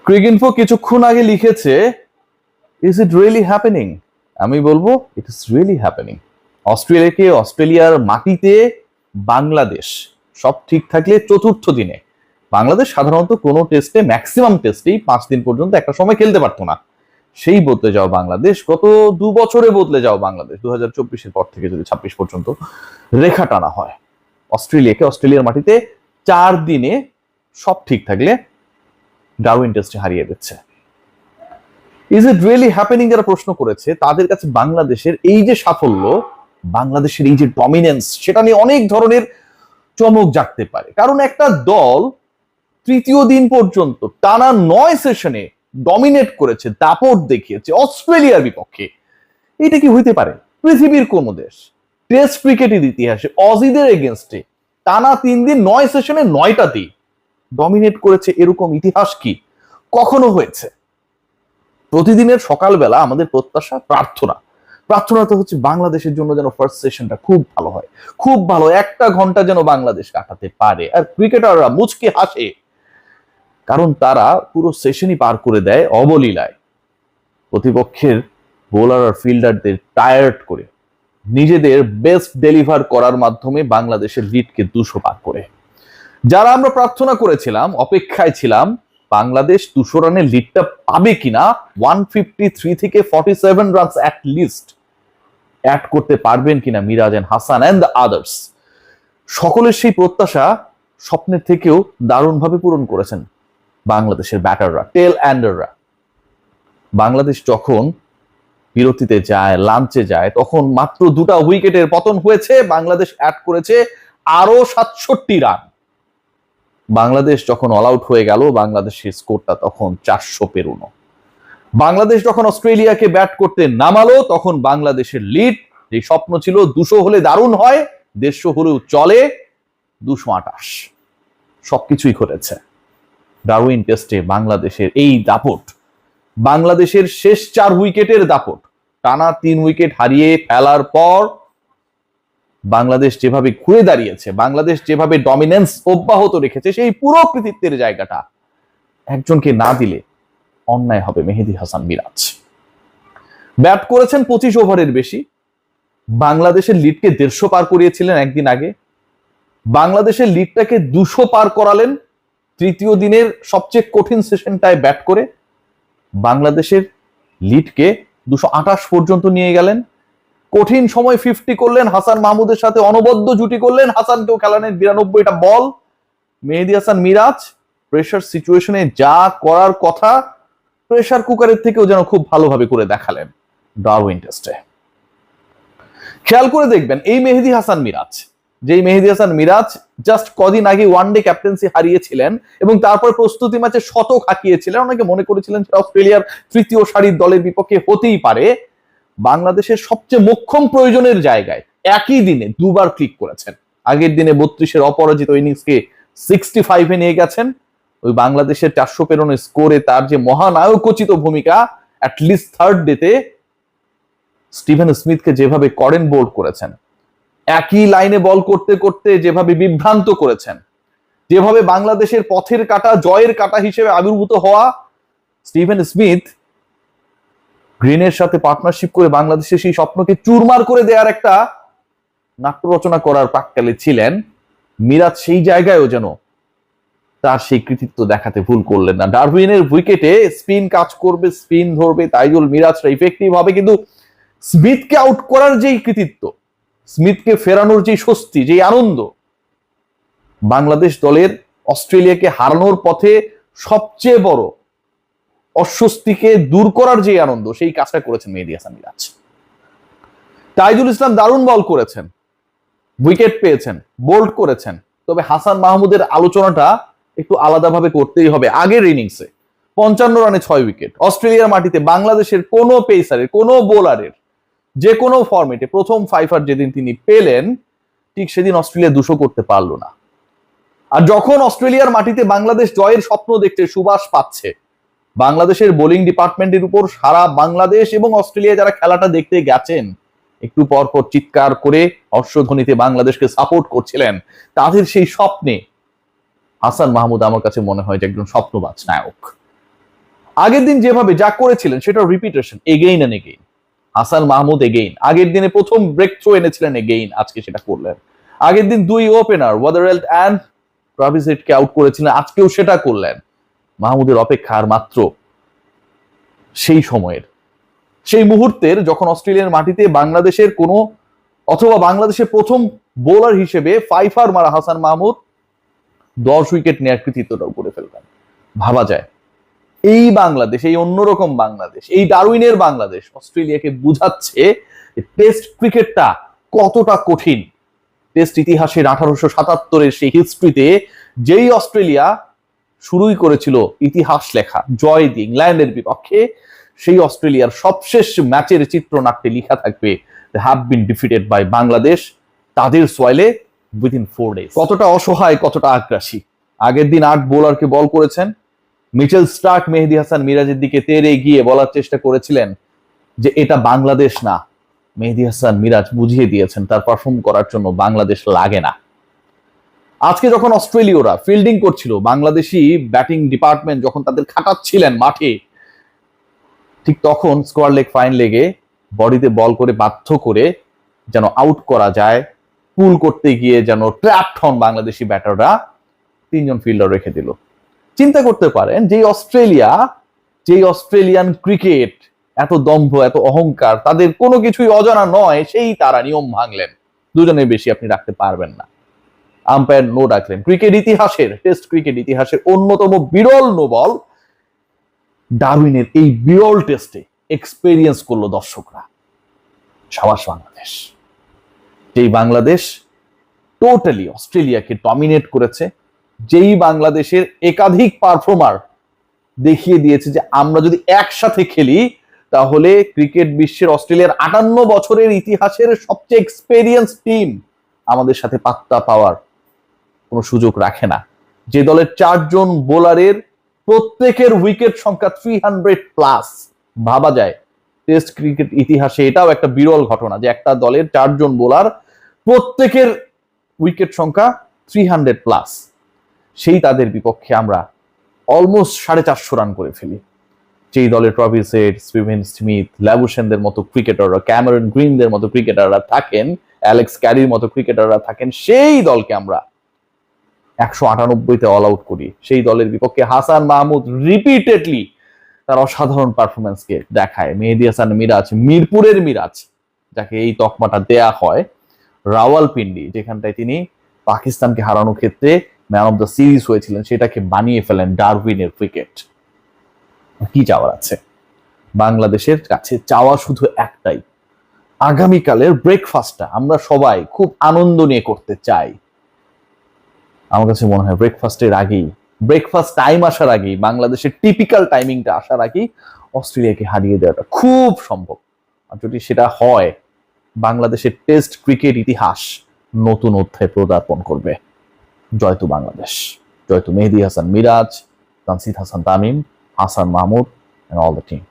Cricinfo কিছুক্ষণ আগে লিখেছে, ইজ ইট রিয়েলি হ্যাপেনিং? আমি বলবো ইট ইজ রিয়েলি হ্যাপেনিং। অস্ট্রেলিয়ার মাটিতে বাংলাদেশ সব ঠিক থাকলে চতুর্থ দিনে, বাংলাদেশ সাধারণত কোনো টেস্টে ম্যাক্সিমাম টেস্টেই 5 দিন পর্যন্ত একটা সময় খেলতে পারতো না, সেই বদলে যাও বাংলাদেশ, গত 2 বছরে বদলে যাও বাংলাদেশ, 2024-এর পর থেকে যদি 26 পর্যন্ত রেখা টানা হয়, অস্ট্রেলিয়ার মাটিতে 4 দিনে সব ঠিক থাকলে ডারউইন টেস্টে হারিয়ে দিচ্ছে। ইজ ইট রিয়েলি হ্যাপেনিং যারা প্রশ্ন করেছে তাদের কাছে বাংলাদেশের এই যে সাফল্য, বাংলাদেশের এই যে ডমিনেন্স, সেটা নিয়ে অনেক ধরনের চমক জাগতে পারে। কারণ একটা দল তৃতীয় দিন পর্যন্ত টানা 9 সেশনে ডমিনেট করেছে, দাপট দেখিয়েছে অস্ট্রেলিয়ার বিপক্ষে। এটা কি হইতে পারে পৃথিবীর কোন দেশ টেস্ট ক্রিকেটের ইতিহাসে অজিদের এগেনস্টে টানা 3 দিন 9 সেশনে 9টাতেই ডমিনেট করেছে? এরকম ইতিহাস কি কখনো হয়েছে? প্রতিদিনের সকালবেলা আমাদের প্রত্যাশা, প্রার্থনা তো হচ্ছে বাংলাদেশের জন্য যেন ফার্স্ট সেশনটা খুব ভালো হয়, খুব ভালো 1 ঘন্টা যেন বাংলাদেশ কাটাতে পারে। আর ক্রিকেটাররা মুচকে হাসে, কারণ তারা পুরো সেশনই পার করে দেয় অবলীলায়, প্রতিপক্ষের বোলার আর ফিল্ডারদের টায়ার্ড করে, নিজেদের বেস্ট ডেলিভার করার মাধ্যমে বাংলাদেশের লিডকে 200 পার করে। যারা আমরা প্রার্থনা করেছিলাম, অপেক্ষায় ছিলাম বাংলাদেশ 200 রানের লিডটা পাবে কিনা, 153 থেকে 47 রানস অ্যাট লিস্ট অ্যাড করতে পারবেন কিনা Miraj and Hasan and the others, সকলের সেই প্রত্যাশা স্বপ্নের থেকেও দারুণভাবে পূরণ করেছেন বাংলাদেশের ব্যাটাররা, টেল এন্ডাররা। বাংলাদেশ যখন বিরতিতে যায়, লাঞ্চে যায়, তখন মাত্র 2টা উইকেটের পতন হয়েছে, বাংলাদেশ অ্যাড করেছে আরো 67 রান। বাংলাদেশ যখন অল আউট হয়ে গেল, বাংলাদেশের স্কোরটা তখন 400 পেরোনো। বাংলাদেশ যখন অস্ট্রেলিয়াকে ব্যাট করতে নামালো, তখন বাংলাদেশের লিড, যে স্বপ্ন ছিল 200 হলে দারুণ হয়, 150 হলেও চলে, 228। সবকিছুই ঘটেছে। ডারউইন টেস্টে বাংলাদেশের এই দাপট, বাংলাদেশের শেষ 4 উইকেটের দাপট, টানা 3 উইকেট হারিয়ে ফেলার পর বাংলাদেশ যেভাবে ঘুরে দাঁড়িয়েছে, বাংলাদেশ যেভাবে ডমিনেন্স অব্যাহত রেখেছে, সেই পুরো কৃতিত্বের জায়গাটা একজনকে না দিলে অন্যায় হবে। মেহেদী হাসান মিরাজ ব্যাট করেছেন 25 ওভারের বেশি, বাংলাদেশের লিডকে 150 পার করিয়েছিলেন একদিন আগে, বাংলাদেশের লিডটাকে 200 পার করালেন তৃতীয় দিনের সবচেয়ে কঠিন সেশনটায় ব্যাট করে, বাংলাদেশের লিডকে 228 পর্যন্ত নিয়ে গেলেন। কঠিন সময় 50 করলেন, হাসান মাহমুদের সাথে অনবদ্য জুটি করলেন, হাসানকেও খেলালেন 92টা বল। মেহেদী হাসান মিরাজ প্রেসার সিচুয়েশনে যা করার কথা, প্রেসার কুকারের থেকেও যেন খুব ভালোভাবে করে দেখালেন ডারউইন টেস্টে। খেয়াল করে দেখবেন এই মেহেদী হাসান মিরাজ, যেই মেহেদী হাসান মিরাজ জাস্ট কদিন আগে ওয়ানডে ক্যাপ্টেন্সি হারিয়েছিলেন এবং তারপর প্রস্তুতি ম্যাচে শতক হাঁকিয়েছিলেন, অনেকে মনে করেছিলেন সেটা অস্ট্রেলিয়ার তৃতীয় সারির দলের বিপক্ষে হতেই পারে, বাংলাদেশের সবচেয়ে মোক্ষম প্রয়োজনের জায়গায় একই দিনে 2বার ক্লিক করেছেন। আগের দিনে 32-এর অপরাজিত ইনিংসকে 65-এ নিয়ে গেছেন। ওই বাংলাদেশের 400 পেরোনের স্কোরে তার যে মহানায়কোচিত ভূমিকা, অ্যাটলিস্ট থার্ড ডেতে স্টিভেন স্মিথকে যেভাবে করেন বোল্ড করেছেন, একই লাইনে বল করতে করতে যেভাবে বিভ্রান্ত করেছেন, যেভাবে বাংলাদেশের পথের কাঁটা, জয়ের কাঁটা হিসেবে আবির্ভূত হওয়া স্টিভেন স্মিথ গ্রিনের সাথে পার্টনারশিপ করে বাংলাদেশের সেই স্বপ্নকে চুরমার করে দেওয়ার একটা নাট্য রচনা করার প্রাক্কালে ছিলেন। মিরাজ সেই জায়গায়ও যেন তার সেই কৃতিত্ব দেখাতে ভুল করলেন না। ডারউইনের উইকেটে স্পিন কাজ করবে, স্পিন ধরবে, তাইজুল মিরাজরা ইফেক্টিভ হবে, কিন্তু স্মিথকে আউট করার যেই কৃতিত্ব, স্মিথকে ফেরানোর যে স্বস্তি, যে আনন্দ, বাংলাদেশ দলের অস্ট্রেলিয়াকে হারানোর পথে সবচেয়ে বড় অস্বস্তিকে দূর করার যে আনন্দ, সেই কাজটা করেছেন মেহেদী হাসান মিরাজ। তাইজুল ইসলাম দারুণ বল করেছেন, উইকেট পেয়েছেন, বোল্ড করেছেন, তবে হাসান মাহমুদের আলোচনাটা একটু আলাদাভাবে করতেই হবে। আগের ইনিংসে 55 রানে 6 উইকেট, অস্ট্রেলিয়ার মাটিতে বাংলাদেশের কোনো পেসারের, কোনো বোলারের যে কোনো ফরম্যাটে প্রথম 5 যেদিন তিনি পেলেন, ঠিক সেদিন অস্ট্রেলিয়া 200 করতে পারলো না। আর যখন অস্ট্রেলিয়ার মাটিতে বাংলাদেশ জয়ের স্বপ্ন দেখছে, সুবাস পাচ্ছে, বাংলাদেশের বোলিং ডিপার্টমেন্টের উপর সারা বাংলাদেশ এবং অস্ট্রেলিয়া যারা খেলাটা দেখতে গেছেন, একটু পর পর চিৎকার করে হর্ষধ্বনিতে বাংলাদেশকে সাপোর্ট করছিলেন, তাদের সেই স্বপ্নে হাসান মাহমুদ আমার কাছে মনে হয় যে একজন স্বপ্নবাজ নায়ক। আগের দিন যেভাবে যা করেছিলেন সেটা repetition again and again. Hasan Mahmud again, আগের দিনে প্রথম ব্রেক থ্রু এনেছিলেন এগেইন, আজকে সেটা করলেন। আগের দিন দুই ওপেনার ওয়াদারওয়েল্ড এন্ড ট্রাভিস হেডকে আউট করেছিলেন, আজকেও সেটা করলেন। মাহমুদের অপেক্ষার মাত্র সেই সময়ের, সেই মুহূর্তের যখন অস্ট্রেলিয়ার মাটিতে বাংলাদেশের কোনো অথবা বাংলাদেশের প্রথম বোলার হিসেবে ফাইফার মারা হাসান মাহমুদ 10 উইকেট নেয়ার কৃতিত্বটাও করে ফেলবেন। ভাবা যায় এই বাংলাদেশ, এই অন্যরকম বাংলাদেশ, এই ডারউইনের বাংলাদেশ অস্ট্রেলিয়াকে বুঝাচ্ছে টেস্ট ক্রিকেটটা কতটা কঠিন। টেস্ট ইতিহাসের 1877-এর সেই হিস্ট্রিতে যেই অস্ট্রেলিয়া শুরুই করেছিল ইতিহাস লেখা জয় দিয়ে ইংল্যান্ডের বিপক্ষে, সেই অস্ট্রেলিয়ার সবশেষ ম্যাচের চিত্রনাট্যে লেখা থাকবে they have been defeated by Bangladesh, তাদের সোয়াইলে উইদিন 4 days। কতটা অসহায়, কতটা আগ্রাসী। আগের দিন 8 বোলারকে বল করেছেন। মিচেল স্টার্ক মেহেদী হাসান মিরাজের দিকে তেড়ে গিয়ে বলার চেষ্টা করেছিলেন যে এটা বাংলাদেশ না। মেহেদী হাসান মিরাজ বুঝিয়ে দিয়েছেন তার পারফর্ম করার জন্য বাংলাদেশ লাগে না। আজকে যখন অস্ট্রেলীয়রা ফিল্ডিং করছিল, বাংলাদেশি ব্যাটিং ডিপার্টমেন্ট যখন তাদের খাটাচ্ছিলেন মাঠে, ঠিক তখন স্কোয়ার লেগ ফাইন লেগে বডিতে বল করে বাধ্য করে যেন আউট করা যায়, পুল করতে গিয়ে যেন ট্র্যাপড হন বাংলাদেশি ব্যাটাররা, 3 জন ফিল্ডার রেখে দিল। চিন্তা করতে পারেন যেই অস্ট্রেলিয়ান ক্রিকেট এত দম্ভ, এত অহংকার, তাদের কোনো কিছুই অজানা নয়, সেই তারা নিয়ম ভাঙলেন। 2 জনের বেশি আপনি রাখতে পারবেন না, আম্পায়ার নো ডাকলেন। ক্রিকেট ইতিহাসের, টেস্ট ক্রিকেট ইতিহাসের অন্যতম বিরল নো বল ডারউইনের এই বিরল টেস্টে এক্সপেরিয়েন্স করলো দর্শকরা। সাবাস বাংলাদেশ, যেই বাংলাদেশ টোটালি অস্ট্রেলিয়াকে ডমিনেট করেছে, যেই বাংলাদেশের একাধিক পারফর্মার দেখিয়ে দিয়েছে যে আমরা যদি একসাথে খেলি তাহলে ক্রিকেট বিশ্বের অস্ট্রেলিয়ার 58 বছরের ইতিহাসের সবচেয়ে এক্সপেরিয়েন্স টিম আমাদের সাথে পাত্তা পাওয়ার কোনো সুযোগ রাখে না। যে দলের 4 জন বোলারের প্রত্যেকের উইকেট সংখ্যা 300+, ভাবা যায় টেস্ট ক্রিকেট ইতিহাসে এটাও একটা বিরল ঘটনা যে একটা দলের 4 জন বোলার প্রত্যেকের উইকেট সংখ্যা 300+, সেই তাদের বিপক্ষে আমরা অলমোস্ট 450 রান করে ফেলি। যেই দলে ট্রাভিস হেড, স্টিভেন স্মিথ, ল্যাবুশেনদের মতো ক্রিকেটাররা, ক্যামেরন গ্রিনদের মতো ক্রিকেটাররা থাকেন, অ্যালেক্স ক্যারির মতো ক্রিকেটাররা থাকেন, সেই দলকে আমরা 198-তে অল আউট করি। সেই দলের বিপক্ষে হাসান মাহমুদ রিপিটেডলি তার অসাধারণ পারফরমেন্সকে দেখায়। মেহেদী হাসান মিরাজ, মিরপুরের মিরাজ যাকে এই তকমাটা দেয়া হয়, রাওয়ালপিন্ডি যেখানটায় তিনি পাকিস্তানকে হারানোর ক্ষেত্রে ম্যান অফ দ্য সিরিজ হয়েছিলেন, সেটাকে বানিয়ে ফেলেন ডারউইনের ক্রিকেট। কি চাওয়ার আছে? বাংলাদেশের কাছে চাওয়া শুধু একটাই, আগামীকালের ব্রেকফাস্টটা আমরা সবাই খুব আনন্দ নিয়ে করতে চাই। আমার কাছে মনে হয় ব্রেকফাস্ট টাইম আসার আগেই, বাংলাদেশের টিপিক্যাল টাইমিংটা আসার আগেই অস্ট্রেলিয়াকে হারিয়ে দেওয়াটা খুব সম্ভব। আর যদি সেটা হয়, বাংলাদেশের টেস্ট ক্রিকেট ইতিহাস নতুন অধ্যায় পদার্পণ করবে। জয়তু বাংলাদেশ, জয়তু মেহেদী Hasan Miraj, Tanzid Hasan Tamim, Hasan Mahmud and all the team.